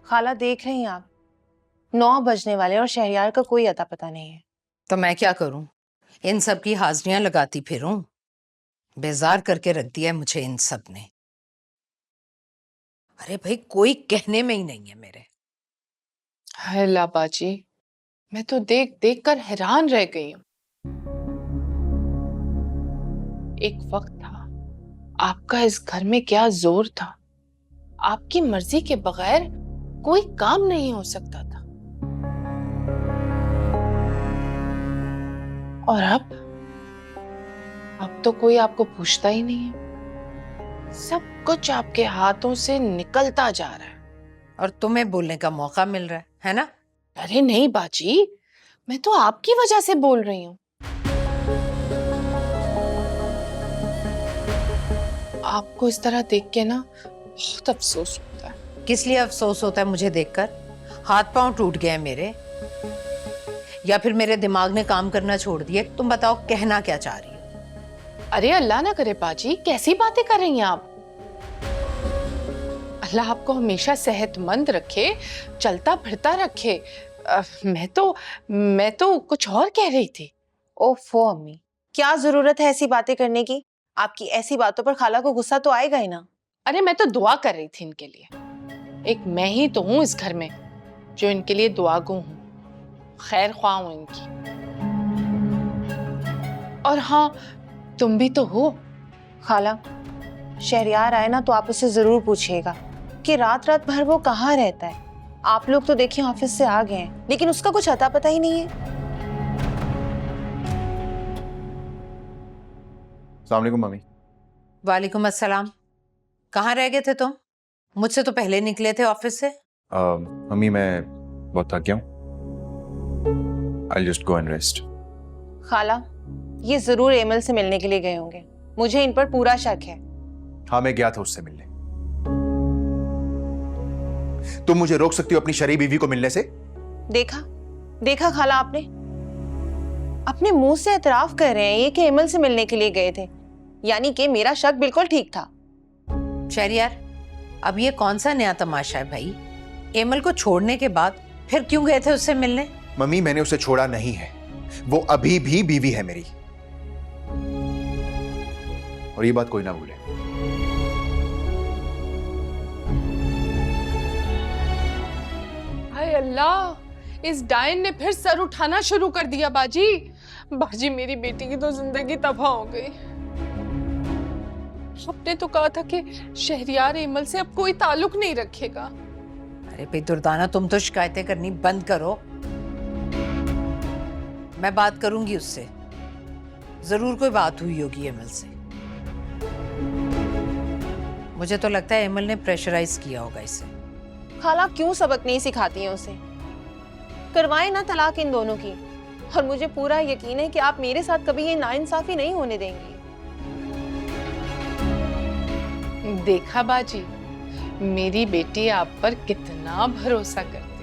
खाला देख रही हैं आप, 9 बजने वाले और शहरयार का कोई अता पता नहीं है। तो मैं क्या करूं? इन सब की हाजिरियां लगाती फिरूं? बेजार करके रख दिया है मुझे इन सब ने। अरे भाई, कोई कहने में ही नहीं है मेरे। हाय बाजी, मैं तो देख देख कर हैरान रह गई हूँ। एक वक्त था आपका इस घर में क्या जोर था, आपकी मर्जी के बगैर कोई काम नहीं हो सकता था। और अब तो कोई आपको पूछता ही नहीं है। सब कुछ आपके हाथों से निकलता जा रहा है। और तुम्हें बोलने का मौका मिल रहा है ना? अरे नहीं बाजी, मैं तो आपकी वजह से बोल रही हूँ। आपको इस तरह देख के ना बहुत अफसोस होता है। किस लिए अफसोस होता है मुझे देखकर? हाथ पांव टूट गए मेरे, या फिर मेरे दिमाग ने काम करना छोड़ दिया? तुम बताओ, कहना क्या चाह रही हो? अरे अल्लाह ना करे बाजी, कैसी बातें कर रही हैं आप? अल्लाह आपको हमेशा सेहतमंद रखे, चलता फिरता रखे। मैं तो कुछ और कह रही थी। ओफो अम्मी, क्या जरूरत है ऐसी बातें करने की? आपकी ऐसी बातों पर खाला को गुस्सा तो आएगा ही ना। अरे मैं तो दुआ कर रही थी इनके लिए। एक मैं ही तो हूं इस घर में जो इनके लिए दुआगो हूं, खैर ख्वाह हूं इनकी। और हाँ, तुम भी तो हो। खाला, शहरयार आए ना तो आप उससे जरूर पूछिएगा कि रात रात भर वो कहाँ रहता है। आप लोग तो देखिए ऑफिस से आ गए हैं, लेकिन उसका कुछ अता पता ही नहीं है। अस्सलाम वालेकुम मम्मी। वालेकुम अस्सलाम। कहाँ रह गए थे तुम? मुझसे तो पहले निकले थे ऑफिस से। मम्मी मैं बहुत थक गया हूँ। I'll just go and rest. खाला, ये जरूर एमल से मिलने के लिए गए होंगे। मुझे इन पर पूरा शक है। हाँ, मैं गया था उससे मिलने। तुम मुझे रोक सकती हो अपनी शरीफ बीवी को मिलने से? देखा खाला, आपने अपने मुंह से एतराफ कर रहे हैं ये कि एमल से मिलने के लिए गए थे, यानी कि मेरा शक बिल्कुल ठीक था। शहरयार, अब ये कौन सा नया तमाशा है भाई? एमल को छोड़ने के बाद फिर क्यों गए थे उससे मिलने? मम्मी, मैंने उसे छोड़ा नहीं है, वो अभी भी बीवी है मेरी। और ये बात कोई ना भूले। हाय अल्लाह, इस डायन ने फिर सर उठाना शुरू कर दिया। बाजी बाजी, मेरी बेटी की तो जिंदगी तबाह हो गई। आपने तो कहा था कि शहरयार एमल से अब कोई ताल्लुक नहीं रखेगा। अरे भाई दुर्दाना, तुम तो शिकायतें करनी बंद करो। मैं बात करूंगी उससे, जरूर कोई बात हुई होगी एमल से। मुझे तो लगता है एमल ने प्रेशराइज किया होगा इसे। खाला क्यों सबक नहीं सिखाती हैं उसे? करवाएं ना तलाक इन दोनों की। और मुझे पूरा यकीन है कि आप मेरे साथ कभी ये नाइंसाफी नहीं होने देंगी। देखा बाजी, मेरी बेटी आप पर कितना भरोसा करती है।